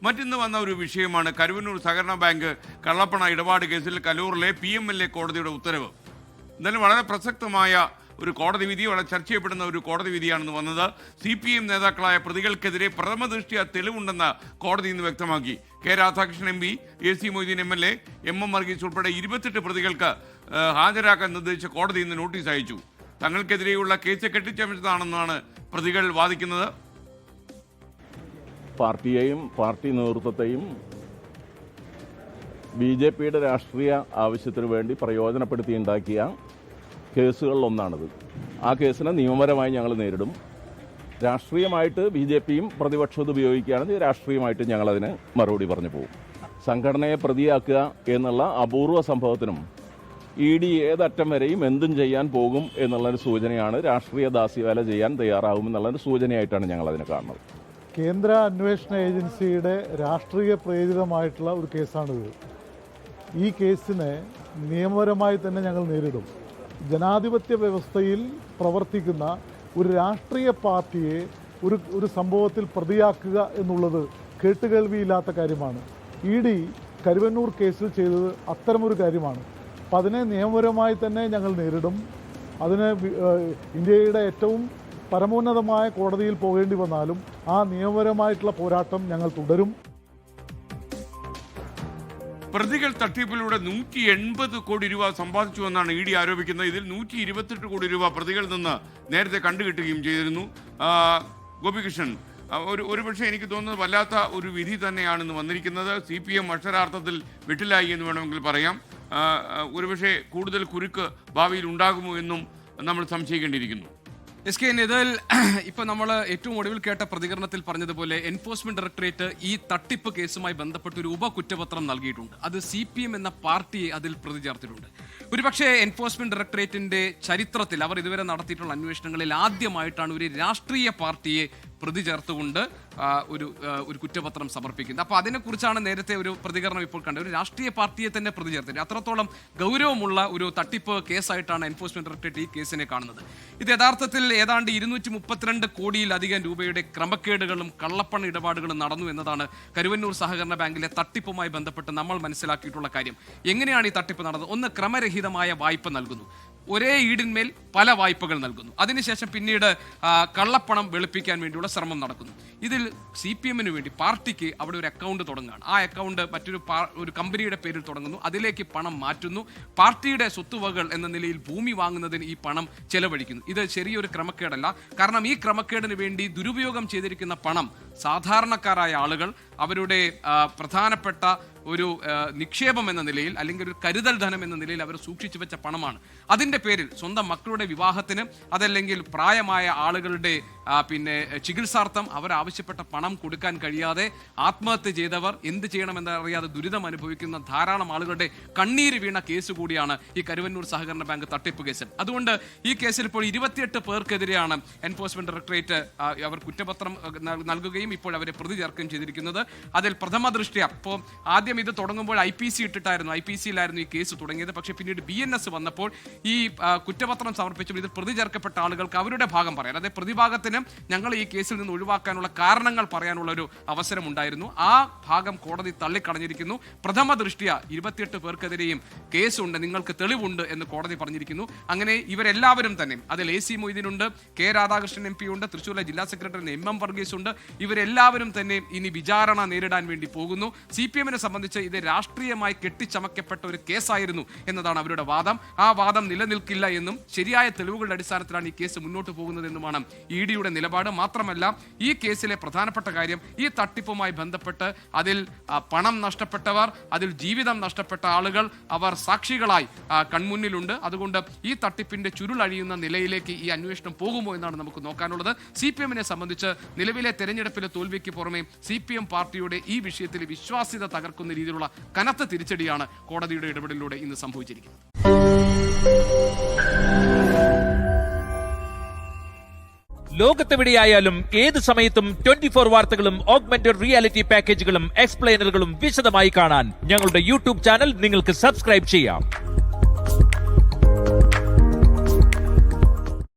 മറ്റിന്ന് വന്ന ഒരു വിഷയമാണ് കരുവന്നൂർ സഹകരണ ബാങ്ക് കള്ളപ്പണ ഇടപാട് കേസിൽ കലൂറിലെ PMLA കോടതിയുടെ ഉത്തരവ്. എന്നാലും വളരെ പ്രസക്തമായ ഒരു കോടതി വിധി, വളരെ ചർച്ച ചെയ്യപ്പെടുന്ന ഒരു കോടതി വിധിയാണെന്ന് വന്നത്. CPM നേതാക്കളായ പ്രതികൾക്കെതിരെ പ്രഥമ ദൃഷ്ട്യാ തെളിവുണ്ടെന്ന് കോടതി ഇന്ന് വ്യക്തമാക്കി. K Radhakrishnan MP, AC Moideen MLA, MM Varghese ഉൾപ്പെടെ 28 പ്രതികൾക്ക് ഹാജരാക്കാൻ നിർദ്ദേശിച്ച കോടതി ഇന്ന് നോട്ടീസ് അയച്ചു. തങ്ങൾക്കെതിരെയുള്ള കേസ് കെട്ടിച്ചമച്ചതാണെന്നാണ് പ്രതികൾ വാദിക്കുന്നത്. പാർട്ടിയെയും പാർട്ടി നേതൃത്വത്തെയും BJPയുടെ രാഷ്ട്രീയ ആവശ്യത്തിന് വേണ്ടി പ്രയോജനപ്പെടുത്തിയുണ്ടാക്കിയ കേസുകളിലൊന്നാണിത്. ആ കേസിനെ നിയമപരമായി ഞങ്ങൾ നേരിടും. രാഷ്ട്രീയമായിട്ട് BJPയും പ്രതിപക്ഷവും ഉപയോഗിക്കുകയാണെങ്കിൽ രാഷ്ട്രീയമായിട്ട് ഞങ്ങളതിന് മറുപടി പറഞ്ഞു പോകും. സംഘടനയെ പ്രതിയാക്കുക എന്നുള്ള അപൂർവ സംഭവത്തിനും ED ഏതറ്റം വരെയും എന്തും ചെയ്യാൻ പോകും എന്നുള്ളൊരു സൂചനയാണ്. രാഷ്ട്രീയ ദാസ്യവേല ചെയ്യാൻ തയ്യാറാകുമെന്നുള്ളൊരു സൂചനയായിട്ടാണ് ഞങ്ങളതിനെ കാണുന്നത്. കേന്ദ്ര അന്വേഷണ ഏജൻസിയുടെ രാഷ്ട്രീയ പ്രേരിതമായിട്ടുള്ള ഒരു കേസാണിത്. ഈ കേസിനെ നിയമപരമായി തന്നെ ഞങ്ങൾ നേരിടും. ജനാധിപത്യ വ്യവസ്ഥയിൽ പ്രവർത്തിക്കുന്ന ഒരു രാഷ്ട്രീയ പാർട്ടിയെ ഒരു സംഭവത്തിൽ പ്രതിയാക്കുക എന്നുള്ളത് കേട്ടുകേൾവിയില്ലാത്ത കാര്യമാണ്. ED കരുവന്നൂർ കേസിൽ ചെയ്തത് അത്തരമൊരു കാര്യമാണ്. അപ്പം അതിനെ നിയമപരമായി തന്നെ ഞങ്ങൾ നേരിടും. അതിന് ഇന്ത്യയുടെ ഏറ്റവും പരമോന്നതമായ കോടതിയിൽ പോകേണ്ടി വന്നാലും ആ നിയമപരമായിട്ടുള്ള പോരാട്ടം ഞങ്ങൾ തുടരും. പ്രതികൾ തട്ടിപ്പിലൂടെ 180 കോടി രൂപ സമ്പാദിച്ചുവെന്നാണ് ED ആരോപിക്കുന്നത്. ഇതിൽ 128 കോടി രൂപ പ്രതികളിൽ നിന്ന് നേരത്തെ കണ്ടുകിട്ടുകയും ചെയ്തിരുന്നു. ഗോപികൃഷ്ണൻ, ഒരുപക്ഷെ എനിക്ക് തോന്നുന്നത് വല്ലാത്ത ഒരു വിധി തന്നെയാണെന്ന് വന്നിരിക്കുന്നത്. CPM അക്ഷരാർത്ഥത്തിൽ വെട്ടിലായി എന്ന് വേണമെങ്കിൽ പറയാം. ഒരുപക്ഷെ കൂടുതൽ കുരുക്ക് ഭാവിയിൽ ഉണ്ടാകുമോ എന്നും നമ്മൾ സംശയിക്കേണ്ടിയിരിക്കുന്നു. SK, ഇതിൽ ഇപ്പൊ നമ്മൾ ഏറ്റവും ഒടുവിൽ കേട്ട പ്രതികരണത്തിൽ പറഞ്ഞതുപോലെ എൻഫോഴ്സ്മെന്റ് ഡയറക്ടറേറ്റ് ഈ തട്ടിപ്പ് കേസുമായി ബന്ധപ്പെട്ട് ഒരു ഉപകുറ്റപത്രം നൽകിയിട്ടുണ്ട്. അത് CPM എന്ന പാർട്ടിയെ അതിൽ പ്രതി ചേർത്തിട്ടുണ്ട്. ഒരുപക്ഷെ എൻഫോഴ്സ്മെന്റ് ഡയറക്ടറേറ്റിന്റെ ചരിത്രത്തിൽ അവർ ഇതുവരെ നടത്തിയിട്ടുള്ള അന്വേഷണങ്ങളിൽ ആദ്യമായിട്ടാണ് ഒരു രാഷ്ട്രീയ പാർട്ടിയെ പ്രതി ചേർത്തുകൊണ്ട് ഒരു കുറ്റപത്രം സമർപ്പിക്കുന്നത്. അപ്പോൾ അതിനെക്കുറിച്ചാണ് നേരത്തെ ഒരു പ്രതികരണം ഇപ്പോൾ കണ്ടത്. ഒരു രാഷ്ട്രീയ പാർട്ടിയെ തന്നെ പ്രതി ചേർത്തിട്ട് അത്രത്തോളം ഗൗരവമുള്ള ഒരു തട്ടിപ്പ് കേസായിട്ടാണ് എൻഫോഴ്സ്മെന്റ് ഡയറക്ടറേറ്റ് ഈ കേസിനെ കാണുന്നത്. ഇത് യഥാർത്ഥത്തിൽ ഏതാണ്ട് 232 കോടിയിലധികം രൂപയുടെ ക്രമക്കേടുകളും കള്ളപ്പണ ഇടപാടുകളും നടന്നു എന്നതാണ് കരുവന്നൂർ സഹകരണ ബാങ്കിലെ തട്ടിപ്പുമായി ബന്ധപ്പെട്ട് നമ്മൾ മനസ്സിലാക്കിയിട്ടുള്ള കാര്യം. എങ്ങനെയാണ് ഈ തട്ടിപ്പ് നടന്നത്? ഒന്ന്, ക്രമരഹിതമായ വായ്പ നൽകുന്നു. ഒരേ ഈടിന്മേൽ പല വായ്പകൾ നൽകുന്നു. അതിനുശേഷം പിന്നീട് കള്ളപ്പണം വെളുപ്പിക്കാൻ വേണ്ടിയുള്ള ശ്രമം നടക്കുന്നു. ഇതിൽ CPMന് വേണ്ടി പാർട്ടിക്ക് അവിടെ ഒരു അക്കൗണ്ട് തുടങ്ങുകയാണ്. ആ അക്കൗണ്ട് ഒരു കമ്പനിയുടെ പേരിൽ തുടങ്ങുന്നു. അതിലേക്ക് പണം മാറ്റുന്നു. പാർട്ടിയുടെ സ്വത്തുവകൾ എന്ന നിലയിൽ ഭൂമി വാങ്ങുന്നതിന് ഈ പണം ചെലവഴിക്കുന്നു. ഇത് ചെറിയൊരു ക്രമക്കേടല്ല. കാരണം ഈ ക്രമക്കേടിന് വേണ്ടി ദുരുപയോഗം ചെയ്തിരിക്കുന്ന പണം സാധാരണക്കാരായ ആളുകൾ അവരുടെ പ്രധാനപ്പെട്ട ഒരു നിക്ഷേപം എന്ന നിലയിൽ അല്ലെങ്കിൽ ഒരു കരുതൽ ധനം എന്ന നിലയിൽ അവർ സൂക്ഷിച്ചു വെച്ച പണമാണ്. അതിൻ്റെ പേരിൽ സ്വന്തം മക്കളുടെ വിവാഹത്തിന്, അതല്ലെങ്കിൽ പ്രായമായ ആളുകളുടെ ചികിത്സാർത്ഥം അവർ ആവശ്യപ്പെട്ട പണം കൊടുക്കാൻ കഴിയാതെ ആത്മഹത്യ ചെയ്തവർ, എന്ത് ചെയ്യണമെന്ന് അറിയാതെ ദുരിതം അനുഭവിക്കുന്ന ധാരാളം ആളുകളുടെ കണ്ണീര് വീണ കേസ് കൂടിയാണ് ഈ കരുവന്നൂർ സഹകരണ ബാങ്ക് തട്ടിപ്പ് കേസ്. അതുകൊണ്ട് ഈ കേസിൽ ഇപ്പോൾ 28 പേർക്കെതിരെയാണ് എൻഫോഴ്സ്മെന്റ് ഡയറക്ടറേറ്റ് അവർ കുറ്റപത്രം നൽകുകയും ഇപ്പോൾ അവരെ പ്രതി ചേർക്കുകയും ചെയ്തിരിക്കുന്നത്. അതിൽ പ്രഥമ ദൃഷ്ട്യാ ഇപ്പോൾ ആദ്യം ഇത് തുടങ്ങുമ്പോൾ IPC ഇട്ടിട്ടായിരുന്നു, IPCയിലായിരുന്നു ഈ കേസ് തുടങ്ങിയത്. പക്ഷേ പിന്നീട് BNS വന്നപ്പോൾ ഈ കുറ്റപത്രം സമർപ്പിച്ചപ്പോൾ ഇതിൽ പ്രതി ചേർക്കപ്പെട്ട ആളുകൾക്ക് അവരുടെ ഭാഗം പറയാൻ, അതായത് പ്രതിഭാഗത്തിന് ഞങ്ങൾ ഈ കേസിൽ നിന്ന് ഒഴിവാക്കാനുള്ള കാരണങ്ങൾ പറയാനുള്ള ഒരു അവസരം ഉണ്ടായിരുന്നു. ആ ഭാഗം കോടതി തള്ളിക്കളഞ്ഞിരിക്കുന്നു. പ്രഥമ ദൃഷ്ട്യാ 28 പേർക്കെതിരെയും കേസുണ്ട്, നിങ്ങൾക്ക് തെളിവുണ്ട് എന്ന് കോടതി പറഞ്ഞിരിക്കുന്നു. അങ്ങനെ ഇവരെല്ലാവരും തന്നെ, അതിൽ AC മൊയ്തീനുണ്ട്, കെ രാധാകൃഷ്ണൻ MP ഉണ്ട്, തൃശ്ശൂരിലെ ജില്ലാ സെക്രട്ടറി MM വർഗീസ് ഉണ്ട്, ഇവരെല്ലാവരും തന്നെ ഇനി വിചാരണ നേരിടാൻ വേണ്ടി പോകുന്നു. CPMനെ സംബന്ധിച്ച് ഇത് രാഷ്ട്രീയമായി കെട്ടിച്ചമക്കപ്പെട്ട ഒരു കേസായിരുന്നു എന്നതാണ് അവരുടെ വാദം. ആ വാദം നിലനിൽക്കില്ല എന്നും ശരിയായ തെളിവുകളുടെ അടിസ്ഥാനത്തിലാണ് ഈ കേസ് മുന്നോട്ട് പോകുന്നതെന്നുമാണ് EDയുടെ നിലപാട്. മാത്രമല്ല ഈ കേസിലെ പ്രധാനപ്പെട്ട കാര്യം, ഈ തട്ടിപ്പുമായി ബന്ധപ്പെട്ട് അതിൽ പണം നഷ്ടപ്പെട്ടവർ, അതിൽ ജീവിതം നഷ്ടപ്പെട്ട ആളുകൾ, അവർ സാക്ഷികളായി കൺമുന്നിലുണ്ട്. അതുകൊണ്ട് ഈ തട്ടിപ്പിന്റെ ചുരുളഴിയുന്ന നിലയിലേക്ക് ഈ അന്വേഷണം പോകുമോ എന്നാണ് നമുക്ക് നോക്കാനുള്ളത്. CPMനെ സംബന്ധിച്ച് നിലവിലെ തെരഞ്ഞെടുപ്പിലെ തോൽവിക്ക് പുറമെ CPM പാർട്ടിയുടെ ഈ വിഷയത്തിൽ വിശ്വാസ്യത തകർക്കുന്ന രീതിയിലുള്ള കനത്ത തിരിച്ചടിയാണ് കോടതിയുടെ ഇടപെടലിലൂടെ ഇന്ന് സംഭവിച്ചിരിക്കുന്നത്. ലോകത്തെവിടെയായാലും ഏത് സമയത്തും 24 വാർത്തകളും ഓഗ്മെന്റഡ് റിയാലിറ്റി പാക്കേജുകളും എക്സ്പ്ലെയിനറുകളും വിശദമായി കാണാൻ ഞങ്ങളുടെ YouTube ചാനൽ നിങ്ങൾക്ക് സബ്സ്ക്രൈബ് ചെയ്യാം.